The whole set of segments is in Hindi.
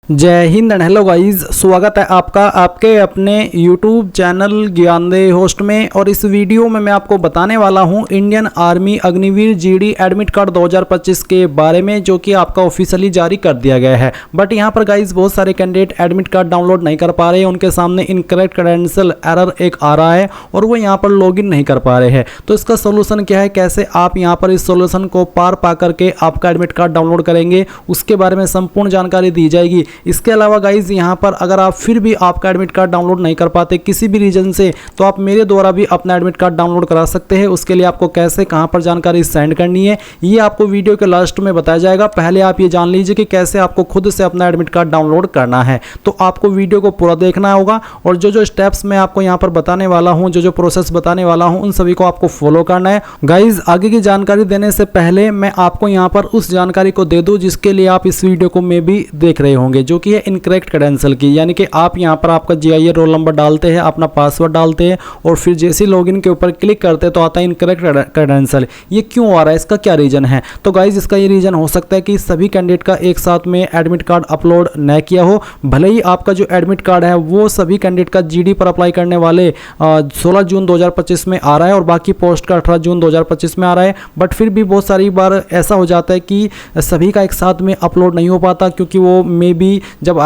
जय हिंद एंड हेलो गाइस, स्वागत है आपका आपके अपने YouTube चैनल ज्ञानदेह होस्ट में। और इस वीडियो में मैं आपको बताने वाला हूं Indian army Agniveer GD admit card 2025 के बारे में, जो कि आपका ऑफिशियली जारी कर दिया गया है। बट यहां पर गाइस बहुत सारे कैंडिडेट एडमिट कार्ड डाउनलोड नहीं कर पा रहे हैं, उनके सामने इनकरेक्ट क्रेडेंशियल एरर एक आ रहा है और वो यहाँ पर लॉगिन नहीं कर पा रहे हैं। तो इसका सोल्यूशन क्या है, कैसे आप यहाँ पर इस सोल्यूशन को पार पा करके आपका एडमिट कार्ड डाउनलोड करेंगे, उसके बारे में संपूर्ण जानकारी दी जाएगी। इसके अलावा गाइज यहाँ पर अगर आप फिर भी आपका एडमिट कार्ड डाउनलोड नहीं कर पाते किसी भी रीजन से, तो आप मेरे द्वारा भी अपना एडमिट कार्ड डाउनलोड करा सकते हैं। उसके लिए आपको कैसे कहाँ पर जानकारी सेंड करनी है ये आपको वीडियो के लास्ट में बताया जाएगा। पहले आप ये जान लीजिए कि कैसे आपको खुद से अपना एडमिट कार्ड डाउनलोड करना है। तो आपको वीडियो को पूरा देखना होगा और जो स्टेप्स मैं आपको यहाँ पर बताने वाला हूँ, जो प्रोसेस बताने वाला हूँ, उन सभी को आपको फॉलो करना है। गाइज आगे की जानकारी देने से पहले मैं आपको यहाँ पर उस जानकारी को दे दूँ जिसके लिए आप इस वीडियो को में भी देख रहे होंगे, जो कि है इनकरेक्ट क्रेडेंशियल की। यानी कि आप यहां पर आपका जीआईए रोल नंबर डालते हैं, अपना पासवर्ड डालते हैं और फिर जैसे लॉगिन के ऊपर क्लिक करते हैं तो आता है इनकरेक्ट क्रेडेंशियल। ये क्यों आ रहा है, इसका क्या रीजन है? तो गाइज इसका ये रीजन हो सकता है कि सभी कैंडिडेट का एक साथ में एडमिट कार्ड अपलोड न किया हो। भले ही आपका जो एडमिट कार्ड है वो सभी कैंडिडेट का जीडी पर अप्लाई करने वाले 16 जून 2025 में आ रहा है और बाकी पोस्ट का 18 जून 2025 में आ रहा है, बट फिर भी बहुत सारी बार ऐसा हो जाता है कि सभी का एक साथ में अपलोड नहीं हो पाता, क्योंकि वो मे बी जब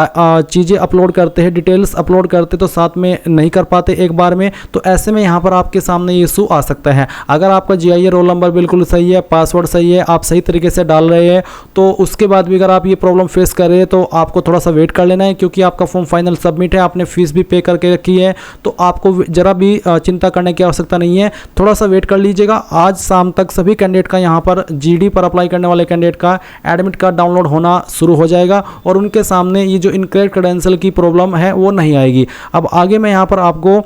चीज़ें अपलोड करते हैं, डिटेल्स अपलोड करते तो साथ में नहीं कर पाते एक बार में। तो ऐसे में यहाँ पर आपके सामने ये इशू आ सकता है। अगर आपका जीआईए रोल नंबर बिल्कुल सही है, पासवर्ड सही है, आप सही तरीके से डाल रहे हैं, तो उसके बाद भी अगर आप ये प्रॉब्लम फेस कर रहे हैं तो आपको थोड़ा सा वेट कर लेना है, क्योंकि आपका फॉर्म फाइनल सबमिट है, आपने फीस भी पे करके रखी है, तो आपको जरा भी चिंता करने की आवश्यकता नहीं है। थोड़ा सा वेट कर लीजिएगा। आज शाम तक सभी कैंडिडेट का यहाँ पर जीडी पर अप्लाई करने वाले कैंडिडेट का एडमिट कार्ड डाउनलोड होना शुरू हो जाएगा और उनके सामने ये जो इनकरेक्ट क्रेडेंशियल की प्रॉब्लम है वो नहीं आएगी। अब आगे मैं यहाँ पर आपको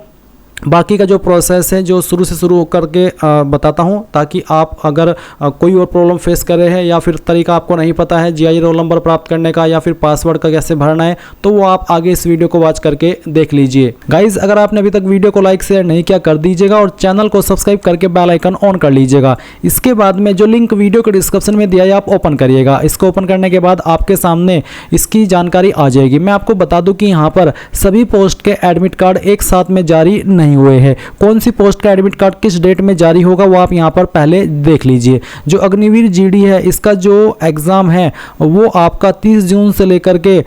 बाकी का जो प्रोसेस है जो शुरू से शुरू करके बताता हूं, ताकि आप अगर कोई और प्रॉब्लम फेस कर रहे हैं या फिर तरीका आपको नहीं पता है जीआईए रोल नंबर प्राप्त करने का या फिर पासवर्ड का कैसे भरना है, तो वो आप आगे इस वीडियो को वॉच करके देख लीजिए। गाइज अगर आपने अभी तक वीडियो को लाइक शेयर नहीं किया कर दीजिएगा और चैनल को सब्सक्राइब करके बेल आइकन ऑन कर लीजिएगा। इसके बाद में जो लिंक वीडियो के डिस्क्रिप्शन में दिया है आप ओपन करिएगा। इसको ओपन करने के बाद आपके सामने इसकी जानकारी आ जाएगी। मैं आपको बता दूं कि यहाँ पर सभी पोस्ट के एडमिट कार्ड एक साथ में जारी नहीं हुए हैं। कौन सी पोस्ट का एडमिट कार्ड किस डेट में जारी होगा वो आप यहां पर पहले देख लीजिए। जो अग्निवीर जीडी है इसका जो एग्जाम है वो आपका 30 जून से लेकर के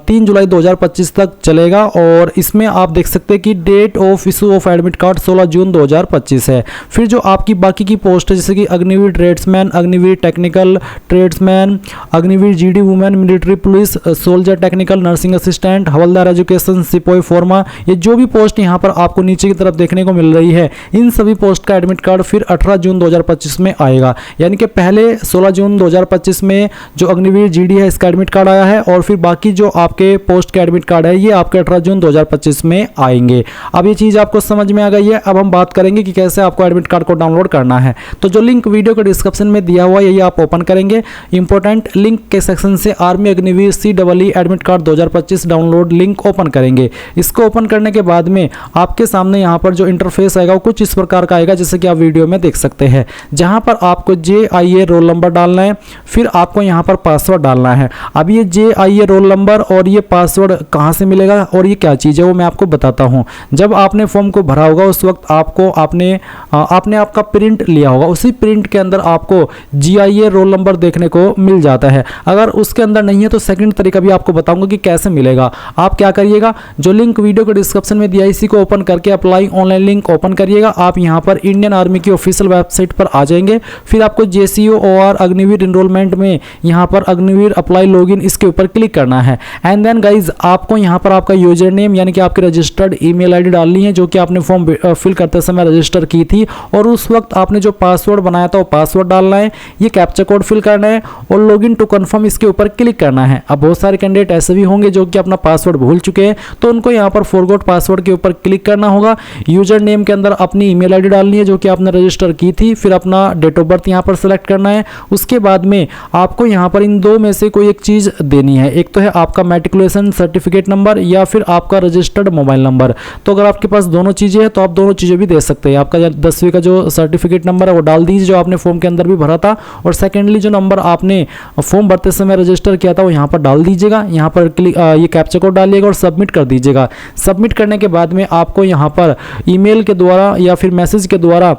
3 जुलाई 2025 तक चलेगा और इसमें आप देख सकते हैं कि date of issue of admit card 16 June 2025 है। फिर जो आपकी बाकी की पोस्ट है जैसे कि Agniveer tradesman, Agniveer technical tradesman, Agniveer GD women, military police, soldier technical, nursing assistant, हवलदार एजुकेशन, सिपाही फोरमा, ये जो भी पोस्ट यहाँ पर आपको नीचे की तरफ देखने को मिल रही है, इन सभी पोस्ट का एडमिट कार्ड फिर 18 जून 2025 में आएगा। यानी कि पहले 16 जून 2025 में जो अग्निवीर जीडी है इसका एडमिट कार्ड आया है और फिर बाकी जो आपके पोस्ट के एडमिट कार्ड है ये आपके 18 जून 2025 में आएंगे। अब ये चीज़ आपको समझ में आ गई है। अब हम बात करेंगे कि कैसे आपको एडमिट कार्ड को डाउनलोड करना है। तो जो लिंक वीडियो के डिस्क्रिप्शन में दिया हुआ है ये आप ओपन करेंगे। इंपॉर्टेंट लिंक के सेक्शन से army Agniveer CEE admit card 2025 download link open करेंगे। इसको ओपन करने के बाद में आपके सामने यहाँ पर जो इंटरफेस आएगा वो कुछ इस प्रकार का आएगा, जैसे कि आप वीडियो में देख सकते हैं, जहां पर आपको जीआईए रोल नंबर डालना है, फिर आपको यहां पर पासवर्ड डालना है। अब ये जीआईए रोल नंबर और ये पासवर्ड कहां से मिलेगा और ये क्या चीज़ है वो मैं आपको बताता हूं। जब आपने फॉर्म को भरा होगा उस वक्त आपको आपने आपका प्रिंट लिया होगा, उसी प्रिंट के अंदर आपको जीआईए रोल नंबर देखने को मिल जाता है। अगर उसके अंदर नहीं है तो सेकंड तरीका भी आपको बताऊंगा कि कैसे मिलेगा। आप क्या करिएगा, जो लिंक वीडियो के डिस्क्रिप्शन में दिया है इसी को ओपन करके अप्लाई ऑनलाइन लिंक ओपन करिएगा। आप यहां पर इंडियन आर्मी की ऑफिशियल वेबसाइट पर आ जाएंगे। फिर आपको JCOR अग्निवीर इनरोलमेंट में यहां पर अग्निवीर अप्लाई लॉगिन इसके ऊपर क्लिक करना है। एंड देन गाइज आपको यहां पर आपका यूजर नेम यानी कि आपकी रजिस्टर्ड ईमेल आईडी डालनी है, जो कि आपने फॉर्म फिल करते समय रजिस्टर की थी, और उस वक्त आपने जो पासवर्ड बनाया था वो पासवर्ड डालना है। ये कैप्चा कोड फिल करना है और लॉगिन टू कंफर्म इसके ऊपर क्लिक करना है। अब बहुत सारे कैंडिडेट ऐसे भी होंगे जो कि अपना पासवर्ड भूल चुके हैं, तो उनको यहाँ पर फॉरगॉट पासवर्ड के ऊपर क्लिक करना होगा, यूजर नेम के अंदर अपनी ईमेल आईडी डालनी है जो कि आपने रजिस्टर की थी, फिर अपना डेट ऑफ बर्थ यहाँ पर सेलेक्ट करना है। उसके बाद में आपको यहाँ पर इन दो में से कोई एक चीज़ देनी है, एक तो है आपका मैट्रिकुलेशन सर्टिफिकेट नंबर या फिर आपका रजिस्टर्ड मोबाइल नंबर। तो अगर आपके पास दोनों चीज़ें हैं तो आप दोनों चीज़ें भी दे सकते हैं। आपका 10वीं का जो सर्टिफिकेट नंबर है वो डाल दीजिए जो आपने फॉर्म के अंदर भी भरा था, और सेकेंडली जो नंबर आपने फॉर्म भरते समय रजिस्टर किया था वो यहाँ पर डाल दीजिएगा। यहाँ पर ये कैप्चा कोड डालिएगा और सबमिट कर दीजिएगा। सबमिट करने के बाद में आपको यहाँ पर ईमेल के द्वारा या फिर मैसेज के द्वारा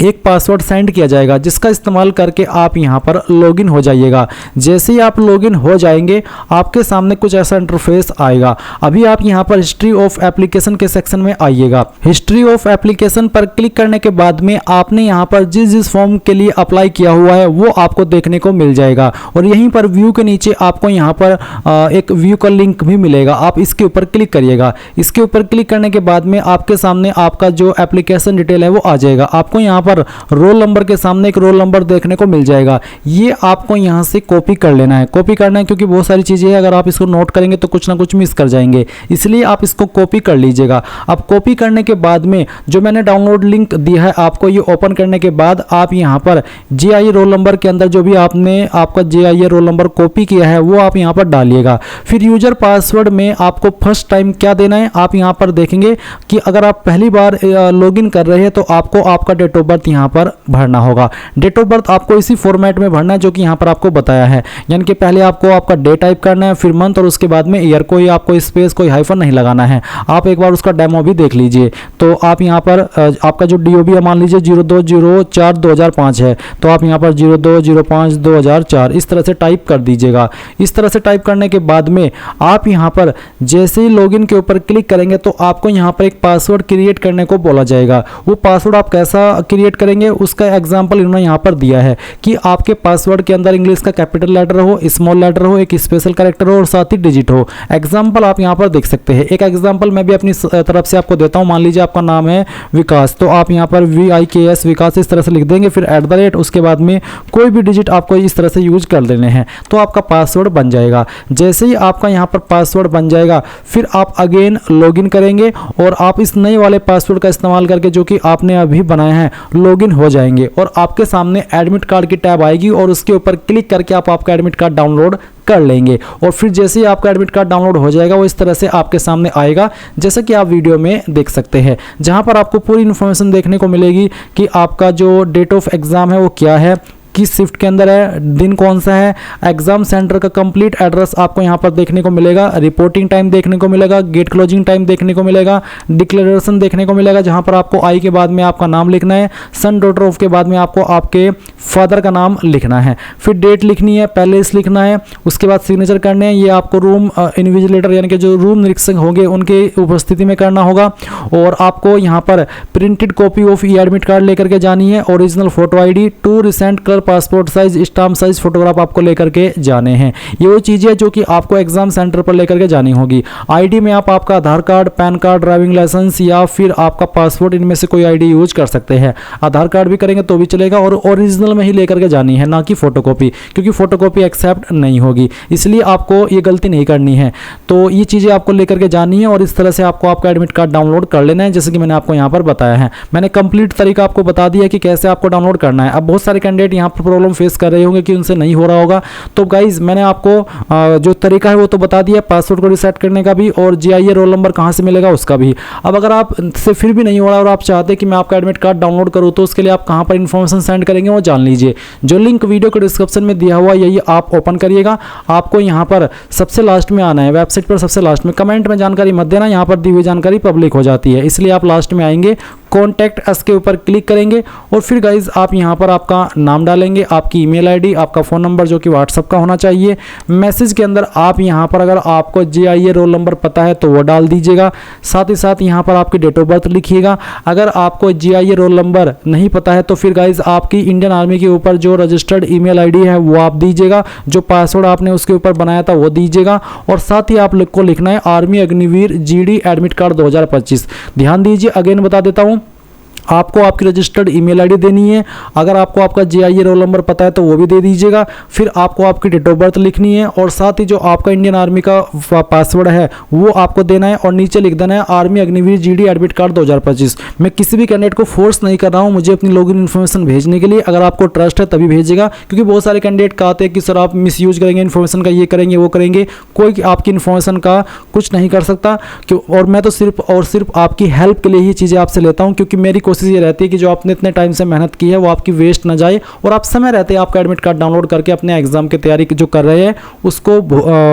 एक पासवर्ड सेंड किया जाएगा जिसका इस्तेमाल करके आप यहाँ पर लॉगिन हो जाइएगा। जैसे ही आप लॉगिन हो जाएंगे आपके सामने कुछ ऐसा इंटरफेस आएगा। अभी आप यहाँ पर हिस्ट्री ऑफ एप्लीकेशन के सेक्शन में आइएगा। हिस्ट्री ऑफ एप्लीकेशन पर क्लिक करने के बाद में आपने यहाँ पर जिस जिस फॉर्म के लिए अप्लाई किया हुआ है वो आपको देखने को मिल जाएगा, और यहीं पर व्यू के नीचे आपको यहाँ पर एक व्यू का लिंक भी मिलेगा। आप इसके ऊपर क्लिक करिएगा। इसके ऊपर क्लिक करने के बाद में आपके सामने आपका जो एप्लीकेशन डिटेल है वो आ जाएगा। आपको यहाँ पर रोल नंबर के सामने एक रोल नंबर देखने को मिल जाएगा। ये आपको यहां से कॉपी कर लेना है, कॉपी करना है क्योंकि बहुत सारी चीजें हैं, अगर आप इसको नोट करेंगे तो कुछ ना कुछ मिस कर जाएंगे, इसलिए आप इसको कॉपी कर लीजिएगा। अब कॉपी करने के बाद में जो मैंने डाउनलोड लिंक दिया है आपको, ये ओपन करने के बाद आप यहां पर JIA रोल नंबर के अंदर जो भी आपने आपका JIA रोल नंबर कॉपी किया है वो आप यहां पर डालिएगा। फिर यूजर पासवर्ड में आपको फर्स्ट टाइम क्या देना है आप यहां पर देखेंगे कि अगर आप पहली बार लॉगिन कर रहे हैं तो आपको आपका डेट ऑफ बर्थ यहाँ पर भरना होगा। डेट ऑफ बर्थ आपको इसी फॉर्मेट में भरना है जो कि यहाँ पर आपको बताया है, यानी कि पहले आपको आपका डे टाइप करना है, फिर मंथ, और उसके बाद में ईयर। कोई आपको स्पेस कोई हाइफन नहीं लगाना है। आप एक बार उसका डेमो भी देख लीजिए। तो आप यहाँ पर आपका जो DOB मान लीजिए 02/04/2005 है, तो आप यहाँ पर 02/05/2004 इस तरह से टाइप कर दीजिएगा। इस तरह से टाइप करने के बाद में आप यहाँ पर जैसे ही लॉगिन के ऊपर क्लिक करेंगे तो आपको यहाँ पर एक पासवर्ड क्रिएट करने को बोला जाएगा। वो पासवर्ड आप कैसा क्रिएट करेंगे उसका एग्जांपल इन्होंने यहाँ पर दिया है कि आपके पासवर्ड के अंदर इंग्लिश का कैपिटल लेटर हो, स्मॉल लेटर हो, एक स्पेशल कैरेक्टर हो और साथ ही डिजिट हो। एग्जांपल आप यहाँ पर देख सकते हैं। एक एग्जांपल मैं भी अपनी तरफ से आपको देता हूँ। मान लीजिए आपका नाम है विकास, तो आप यहाँ पर VIKS विकास इस तरह से लिख देंगे, फिर @ उसके बाद में कोई भी डिजिट आपको इस तरह से यूज कर लेने हैं, तो आपका पासवर्ड बन जाएगा। जैसे ही आपका यहाँ पर पासवर्ड बन जाएगा फिर आप अगेन लॉगिन करेंगे और आप इस नए वाले पासवर्ड का इस्तेमाल करके जो कि आपने अभी बनाया है लॉगिन हो जाएंगे, और आपके सामने एडमिट कार्ड की टैब आएगी और उसके ऊपर क्लिक करके आप आपका एडमिट कार्ड डाउनलोड कर लेंगे। और फिर जैसे ही आपका एडमिट कार्ड डाउनलोड हो जाएगा वो इस तरह से आपके सामने आएगा जैसा कि आप वीडियो में देख सकते हैं, जहां पर आपको पूरी इन्फॉर्मेशन देखने को मिलेगी कि आपका जो डेट ऑफ एग्जाम है वो क्या है, किस शिफ्ट के अंदर है, दिन कौन सा है, एग्जाम सेंटर का कंप्लीट एड्रेस आपको यहाँ पर देखने को मिलेगा, रिपोर्टिंग टाइम देखने को मिलेगा, गेट क्लोजिंग टाइम देखने को मिलेगा, डिक्लेरेशन देखने को मिलेगा जहाँ पर आपको आई के बाद में आपका नाम लिखना है, सन डॉटर ऑफ के बाद में आपको आपके फादर का नाम लिखना है, फिर डेट लिखनी है, पैलेस लिखना है, उसके बाद सिग्नेचर करने हैं। ये आपको रूम इन्विजिलेटर यानी कि जो रूम निरीक्षक होंगे उनके उपस्थिति में करना होगा। और आपको यहाँ पर printed copy of E admit card लेकर के जानी है, original photo ID, 2 recent colour passport size stamp size photograph आपको लेकर के जाने हैं। ये वो चीजें जो कि आपको एग्जाम सेंटर पर लेकर के जानी होगी। आईडी में आप आपका Aadhaar card, PAN card, driving licence या फिर आपका पासपोर्ट, इनमें से कोई आईडी यूज कर सकते हैं। आधार कार्ड भी करेंगे तो भी चलेगा, और ओरिजिनल में ही लेकर के जानी है, ना कि फोटोकॉपी, क्योंकि फोटोकॉपी एक्सेप्ट नहीं होगी, इसलिए आपको ये गलती नहीं करनी है। तो ये चीजें आपको लेकर के जानी है और इस तरह से आपको आपका एडमिट कार्ड डाउनलोड कर लेना है, जैसे कि मैंने आपको यहाँ पर बताया है। मैंने कंप्लीट तरीका आपको बता दिया कि कैसे आपको डाउनलोड करना है। अब बहुत सारे कैंडिडेट यहाँ पर प्रॉब्लम फेस कर रहे होंगे कि उनसे नहीं हो रहा होगा, तो गाइज मैंने आपको जो तरीका है वो तो बता दिया, पासवर्ड को रिसेट करने का भी, और JIA रोल नंबर कहाँ से मिलेगा उसका भी। अब अगर आप से फिर भी नहीं हो रहा और आप चाहते कि मैं आपका एडमिट कार्ड डाउनलोड करूँ, तो उसके लिए आप कहाँ पर इन्फॉर्मेशन सेंड करेंगे वो जान लीजिए। जो लिंक वीडियो के डिस्क्रिप्शन में दिया हुआ यही आप ओपन करिएगा। आपको यहाँ पर सबसे लास्ट में आना है, वेबसाइट पर सबसे लास्ट में। कमेंट में जानकारी मत देना, यहाँ पर दी हुई जानकारी पब्लिक हो जाती है, इसलिए आप लास्ट में आएंगे, कॉन्टैक्ट अस के ऊपर क्लिक करेंगे और फिर गाइज आप यहाँ पर आपका नाम डालेंगे, आपकी ईमेल आईडी, आपका फ़ोन नंबर जो कि व्हाट्सअप का होना चाहिए। मैसेज के अंदर आप यहाँ पर अगर आपको JIA रोल नंबर पता है तो वो डाल दीजिएगा, साथ ही साथ यहाँ पर आपकी डेट ऑफ बर्थ लिखिएगा। अगर आपको JIA रोल नंबर नहीं पता है तो फिर गाइज आपकी इंडियन आर्मी के ऊपर जो रजिस्टर्ड ईमेल आईडी है वो आप दीजिएगा, जो पासवर्ड आपने उसके ऊपर बनाया था वो दीजिएगा, और साथ ही आप को लिखना है army Agniveer GD admit card 2025। ध्यान दीजिए, अगेन बता देता हूँ, आपको आपकी रजिस्टर्ड ईमेल आईडी देनी है। अगर आपको आपका JIA रोल नंबर पता है तो वो भी दे दीजिएगा। फिर आपको आपकी डेट ऑफ बर्थ लिखनी है और साथ ही जो आपका इंडियन आर्मी का पासवर्ड है वो आपको देना है और नीचे लिख देना है army Agniveer GD admit card 2025। मैं किसी भी कैंडिडेट को फोर्स नहीं कर रहा हूँ मुझे अपनी लॉगिन इन्फॉर्मेशन भेजने के लिए। अगर आपको ट्रस्ट है तभी भेजिएगा, क्योंकि बहुत सारे कैंडिडेट कहते हैं कि सर आप मिसयूज करेंगे इन्फॉर्मेशन का, ये करेंगे वो करेंगे। कोई आपकी इन्फॉर्मेशन का कुछ नहीं कर सकता क्यों, और मैं तो सिर्फ और सिर्फ आपकी हेल्प के लिए ही चीज़ें आपसे लेता हूँ, क्योंकि मेरी कोशिश ये रहती है कि जो आपने इतने टाइम से मेहनत की है वो आपकी वेस्ट ना जाए और आप समय रहते आपका एडमिट कार्ड डाउनलोड करके अपने एग्जाम की तैयारी जो कर रहे हैं उसको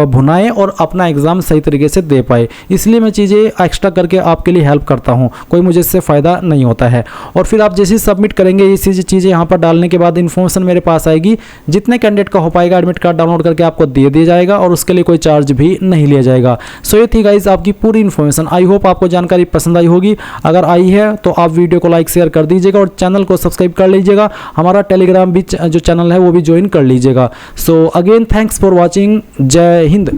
भुनाएं और अपना एग्जाम सही तरीके से दे पाए। इसलिए मैं चीज़ें एक्स्ट्रा करके आपके लिए हेल्प करता हूँ, कोई मुझे इससे फ़ायदा नहीं होता है। और फिर आप जैसे ही सबमिट करेंगे ये चीज़ें यहाँ पर डालने के बाद इन्फॉर्मेशन मेरे पास आएगी। जितने कैंडिडेट का हो पाएगा एडमिट कार्ड डाउनलोड करके आपको दे दिया जाएगा और उसके लिए कोई चार्ज भी नहीं लिया जाएगा। सो ये थी गाइस आपकी पूरी इन्फॉर्मेशन। आई होप आपको जानकारी पसंद आई होगी। अगर आई है तो आप वीडियो को लाइक शेयर कर दीजिएगा और चैनल को सब्सक्राइब कर लीजिएगा। हमारा टेलीग्राम भी जो चैनल है वो भी ज्वाइन कर लीजिएगा। So again thanks for watching. जय हिंद।